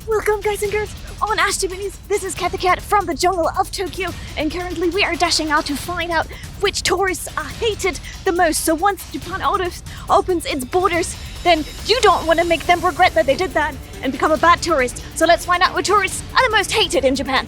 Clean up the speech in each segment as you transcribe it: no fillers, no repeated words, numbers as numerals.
Welcome guys and girls on Ashtabini's. This is Cathy Cat from the jungle of Tokyo, and currently we are dashing out to find out which tourists are hated the most. So once Japan opens its borders, then you don't want to make them regret that they did that and become a bad tourist. So let's find out which tourists are the most hated in Japan.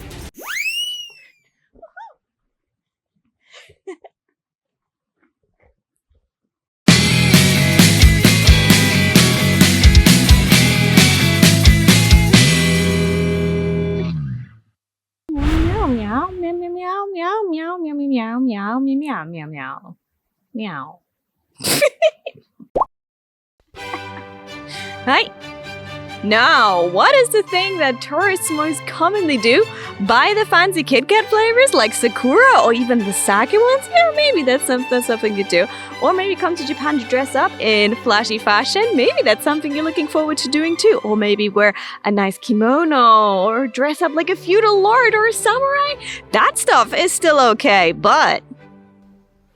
Meow, meow, meow, meow, meow, meow, meow, meow, meow, meow, meow, meow, meow. Hi. Now, what is the thing that tourists most commonly do? Buy the fancy Kit Kat flavors like Sakura or even the sake ones? Yeah, maybe that's something you do. Or maybe come to Japan to dress up in flashy fashion. Maybe that's something you're looking forward to doing too. Or maybe wear a nice kimono or dress up like a feudal lord or a samurai. That stuff is still okay, but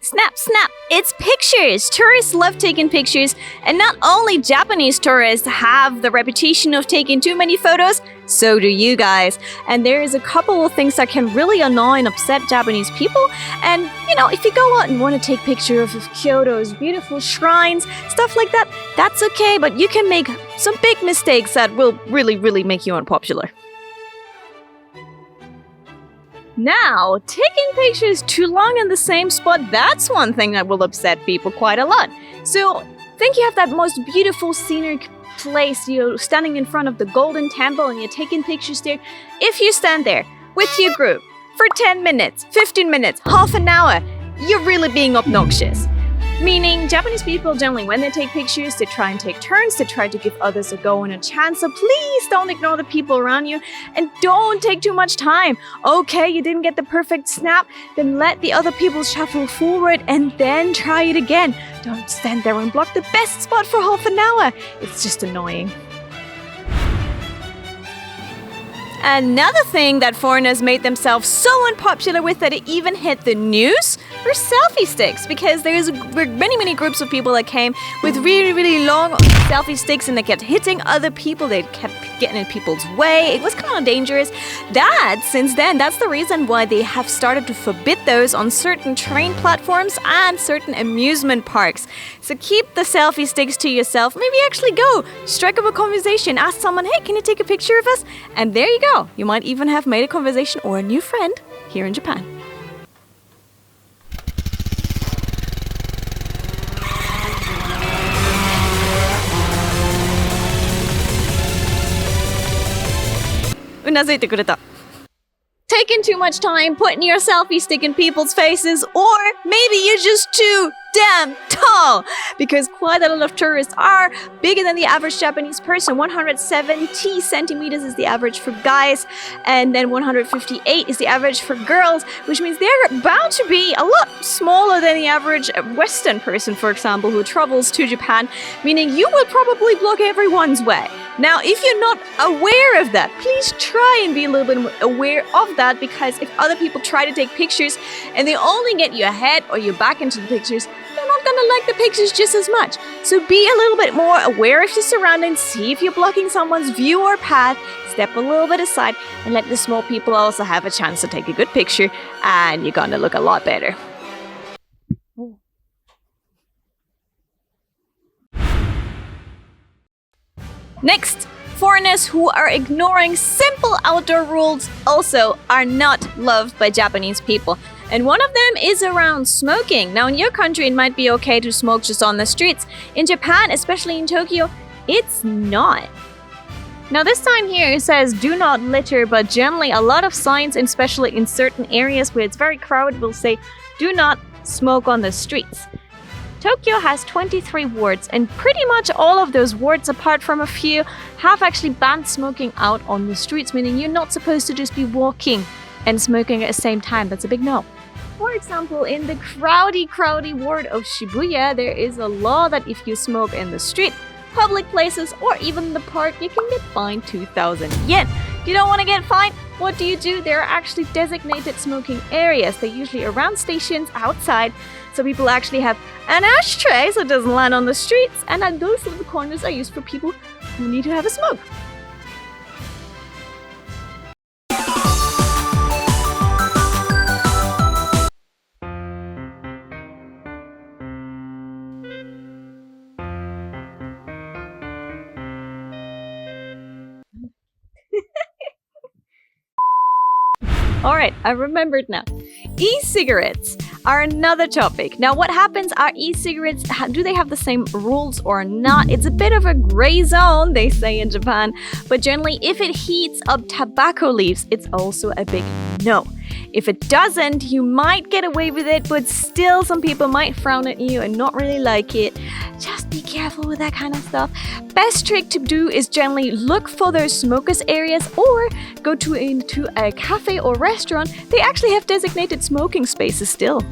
snap, snap, it's pictures! Tourists love taking pictures, and not only Japanese tourists have the reputation of taking too many photos, so do you guys. And there is a couple of things that can really annoy and upset Japanese people. And, you know, if you go out and want to take pictures of Kyoto's beautiful shrines, stuff like that, that's okay, but you can make some big mistakes that will really make you unpopular. Now, taking pictures too long in the same spot, that's one thing that will upset people quite a lot. So, think you have that most beautiful scenic place, you're standing in front of the Golden Temple and you're taking pictures there. If you stand there with your group for 10 minutes, 15 minutes, half an hour, you're really being obnoxious. Meaning, Japanese people generally, when they take pictures, they try and take turns, they try to give others a go and a chance. So please don't ignore the people around you and don't take too much time. Okay, you didn't get the perfect snap, then let the other people shuffle forward and then try it again. Don't stand there and block the best spot for half an hour. It's just annoying. Another thing that foreigners made themselves so unpopular with that it even hit the news were selfie sticks, because there's many groups of people that came with really long selfie sticks and they kept hitting other people, they kept getting in people's way. It was kind of dangerous. Since then, that's the reason why they have started to forbid those on certain train platforms and certain amusement parks. So keep the selfie sticks to yourself. Maybe actually go, strike up a conversation, ask someone, hey, can you take a picture of us? And there you go. You might even have made a conversation or a new friend here in Japan. Taking too much time putting your selfie stick in people's faces, or maybe you're just too damn tall, because quite a lot of tourists are bigger than the average Japanese person. 170 centimeters is the average for guys, and then 158 is the average for girls, which means they're bound to be a lot smaller than the average Western person, for example, who travels to Japan, meaning you will probably block everyone's way. Now, if you're not aware of that, please try and be a little bit aware of that, because if other people try to take pictures and they only get your head or your back into the pictures, they're not gonna like the pictures just as much. So be a little bit more aware of your surroundings, see if you're blocking someone's view or path, step a little bit aside, and let the small people also have a chance to take a good picture, and you're gonna look a lot better. Next, foreigners who are ignoring simple outdoor rules also are not loved by Japanese people. And one of them is around smoking. Now, in your country, it might be okay to smoke just on the streets. In Japan, especially in Tokyo, it's not. Now, this sign here says do not litter, but generally a lot of signs, especially in certain areas where it's very crowded, will say do not smoke on the streets. Tokyo has 23 wards, and pretty much all of those wards, apart from a few, have actually banned smoking out on the streets, meaning you're not supposed to just be walking and smoking at the same time. That's a big no. For example, in the crowdy ward of Shibuya, there is a law that if you smoke in the street, public places, or even the park, you can get fined 2,000 yen. If you don't want to get fined, what do? There are actually designated smoking areas. They're usually around stations, outside, so people actually have an ashtray so it doesn't land on the streets, and then those little corners are used for people who need to have a smoke. Alright, I remembered now. E-cigarettes are another topic. Now, what happens are e-cigarettes, do they have the same rules or not? It's a bit of a gray zone, they say in Japan. But generally, if it heats up tobacco leaves, it's also a big no. If it doesn't, you might get away with it, but still some people might frown at you and not really like it. Just be careful with that kind of stuff. Best trick to do is generally look for those smokers areas or go into a cafe or restaurant. They actually have designated smoking spaces still.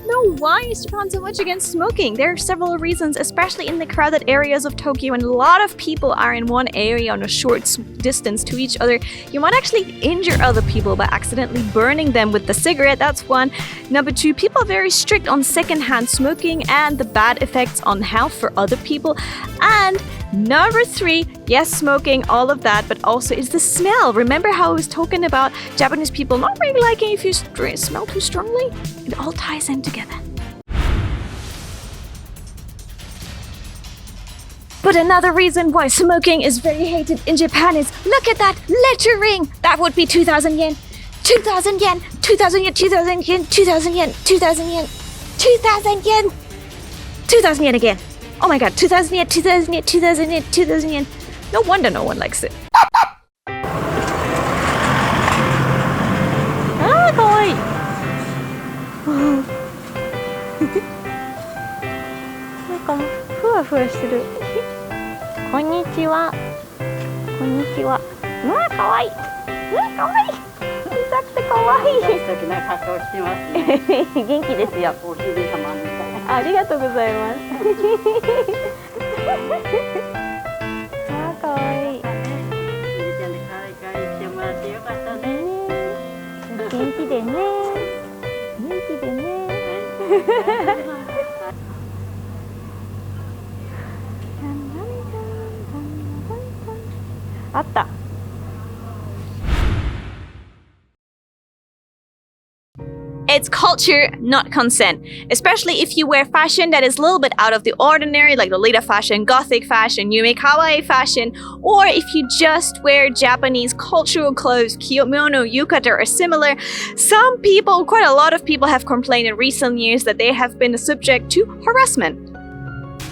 No, why is Japan so much against smoking? There are several reasons, especially in the crowded areas of Tokyo, and a lot of people are in one area on a short distance to each other. You might actually injure other people by accidentally burning them with the cigarette, that's one. Number two, people are very strict on secondhand smoking and the bad effects on health for other people. And number three, yes, smoking, all of that, but also it's the smell. Remember how I was talking about Japanese people not really liking if you smell too strongly? It all ties in together. But another reason why smoking is very hated in Japan is, look at that lettering! That would be 2,000 yen. 2,000 yen, 2,000 yen, 2,000 yen, 2,000 yen, 2,000 yen, 2,000 yen, 2,000 yen again. Oh my god, 2,000 yen, 2,000 yen, 2,000 yen, 2,000 yen. No wonder no one likes it. Ah, kawaii. Konnichiwa. Konnichiwa. Ah, kawaii. Ah, kawaii. 小さくてkawaii. 素敵な格好してますね。元気ですよ。お姫様みたいな。ありがとうございます。あ、かわいい。ゆりちゃんで可愛い可愛いしてもらってよかったね。元気でね。元気でね。あった。It's culture, not consent. Especially if you wear fashion that is a little bit out of the ordinary, like Lolita fashion, Gothic fashion, Yume Kawaii fashion, or if you just wear Japanese cultural clothes, kimono, yukata, or similar. Some people, quite a lot of people have complained in recent years that they have been subject to harassment.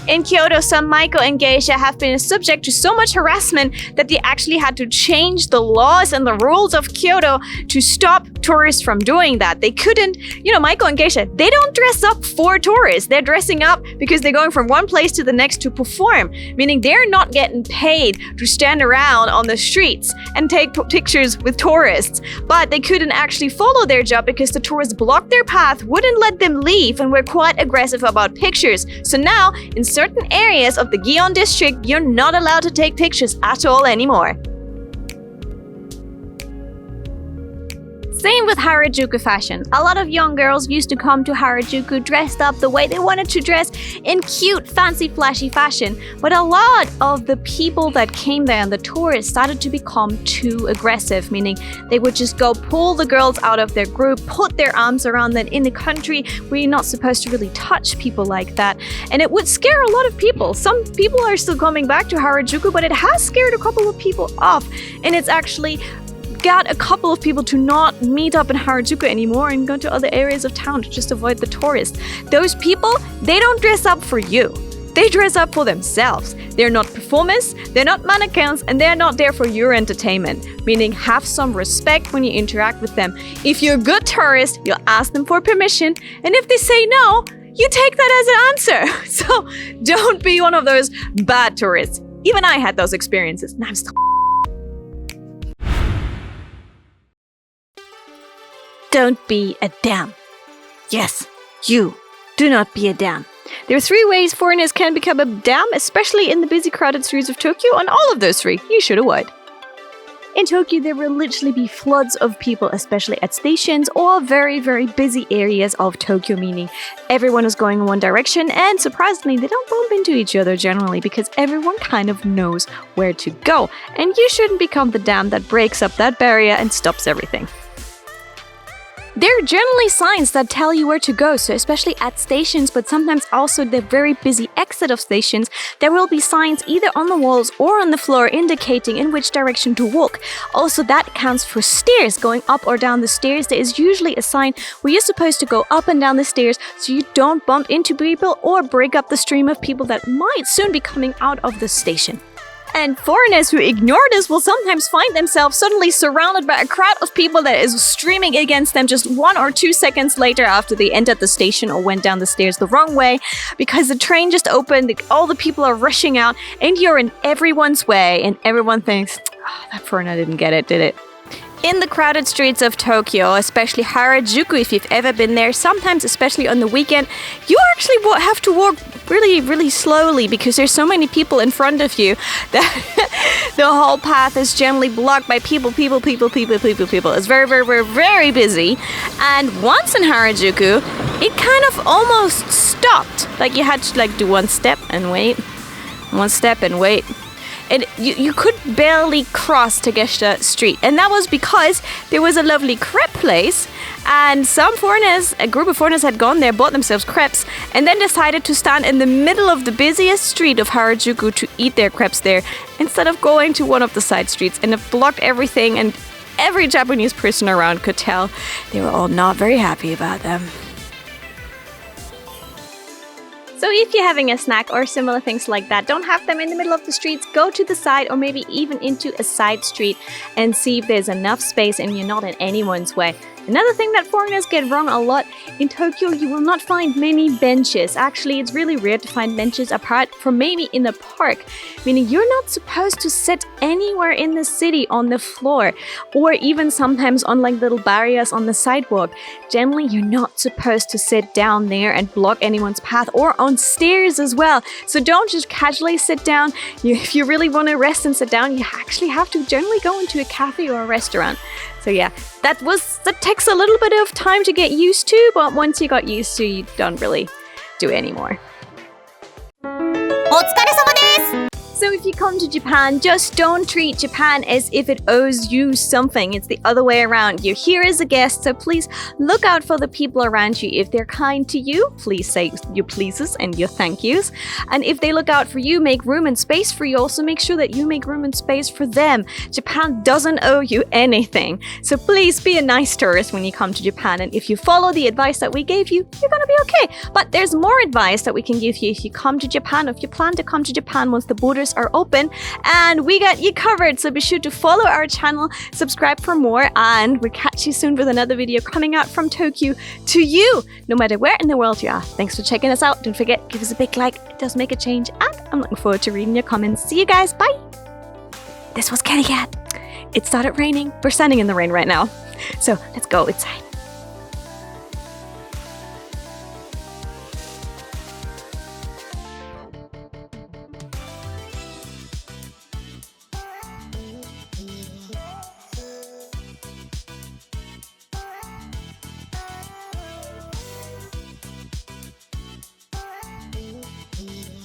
In Kyoto, some maiko and geisha have been subject to so much harassment that they actually had to change the laws and the rules of Kyoto to stop tourists from doing that. They couldn't, maiko and geisha, they don't dress up for tourists. They're dressing up because they're going from one place to the next to perform, meaning they're not getting paid to stand around on the streets and take pictures with tourists. But they couldn't actually follow their job because the tourists blocked their path, wouldn't let them leave, and were quite aggressive about pictures. So now, in certain areas of the Gion district, you're not allowed to take pictures at all anymore. Same with Harajuku fashion. A lot of young girls used to come to Harajuku dressed up the way they wanted to dress in cute, fancy, flashy fashion. But a lot of the people that came there and the tourists started to become too aggressive, meaning they would just go pull the girls out of their group, put their arms around them. In the country where you're not supposed to really touch people like that. And it would scare a lot of people. Some people are still coming back to Harajuku, but it has scared a couple of people off. And it's actually got a couple of people to not meet up in Harajuku anymore and go to other areas of town to just avoid the tourists. Those people, they don't dress up for you. They dress up for themselves. They're not performers, they're not mannequins, and they're not there for your entertainment. Meaning, have some respect when you interact with them. If you're a good tourist, you'll ask them for permission, and if they say no, you take that as an answer. So don't be one of those bad tourists. Even I had those experiences, and I'm still. Don't be a dam. Yes, you. Do not be a dam. There are 3 ways foreigners can become a dam, especially in the busy crowded streets of Tokyo, and all of those 3 you should avoid. In Tokyo, there will literally be floods of people, especially at stations or very, very busy areas of Tokyo, meaning everyone is going in one direction, and surprisingly, they don't bump into each other generally because everyone kind of knows where to go. And you shouldn't become the dam that breaks up that barrier and stops everything. There are generally signs that tell you where to go, so especially at stations, but sometimes also the very busy exit of stations, there will be signs either on the walls or on the floor indicating in which direction to walk. Also, that counts for stairs. Going up or down the stairs, there is usually a sign where you're supposed to go up and down the stairs so you don't bump into people or break up the stream of people that might soon be coming out of the station. And foreigners who ignore this will sometimes find themselves suddenly surrounded by a crowd of people that is streaming against them just 1 or 2 seconds later after they entered the station or went down the stairs the wrong way because the train just opened, all the people are rushing out, and you're in everyone's way, and everyone thinks, oh, that foreigner didn't get it, did it? In the crowded streets of Tokyo, especially Harajuku, if you've ever been there, sometimes, especially on the weekend, you actually have to walk really, really slowly because there's so many people in front of you that the whole path is generally blocked by people. It's very, very, very, very busy. And once in Harajuku, it kind of almost stopped. Like you had to do one step and wait, one step and wait. And you could barely cross Takeshita Street. And that was because there was a lovely crepe place. And some foreigners, a group of foreigners had gone there, bought themselves crepes, and then decided to stand in the middle of the busiest street of Harajuku to eat their crepes there, instead of going to one of the side streets. And it blocked everything, and every Japanese person around could tell they were all not very happy about them. So if you're having a snack or similar things like that, don't have them in the middle of the streets, go to the side or maybe even into a side street and see if there's enough space and you're not in anyone's way. Another thing that foreigners get wrong a lot, in Tokyo you will not find many benches. Actually, it's really rare to find benches apart from maybe in the park, meaning you're not supposed to sit anywhere in the city on the floor or even sometimes on little barriers on the sidewalk. Generally, you're not supposed to sit down there and block anyone's path or on stairs as well. So don't just casually sit down. If you really want to rest and sit down, you actually have to generally go into a cafe or a restaurant. So yeah, that takes a little bit of time to get used to, but once you got used to, you don't really do it anymore. お疲れ様です。 So if you come to Japan, just don't treat Japan as if it owes you something. It's the other way around. You're here as a guest, so please look out for the people around you. If they're kind to you, please say your pleases and your thank yous. And if they look out for you, make room and space for you. Also make sure that you make room and space for them. Japan doesn't owe you anything. So please be a nice tourist when you come to Japan. And if you follow the advice that we gave you, you're gonna be okay. But there's more advice that we can give you if you come to Japan, or if you plan to come to Japan once the borders are open, and we got you covered. So be sure to follow our channel, subscribe for more, and we'll catch you soon with another video coming out from Tokyo to you, no matter where in the world you are. Thanks for checking us out. Don't forget, give us a big like. It does make a change, and I'm looking forward to reading your comments. See you guys. Bye. This was Cathy Cat. It started raining. We're standing in the rain right now, so let's go inside.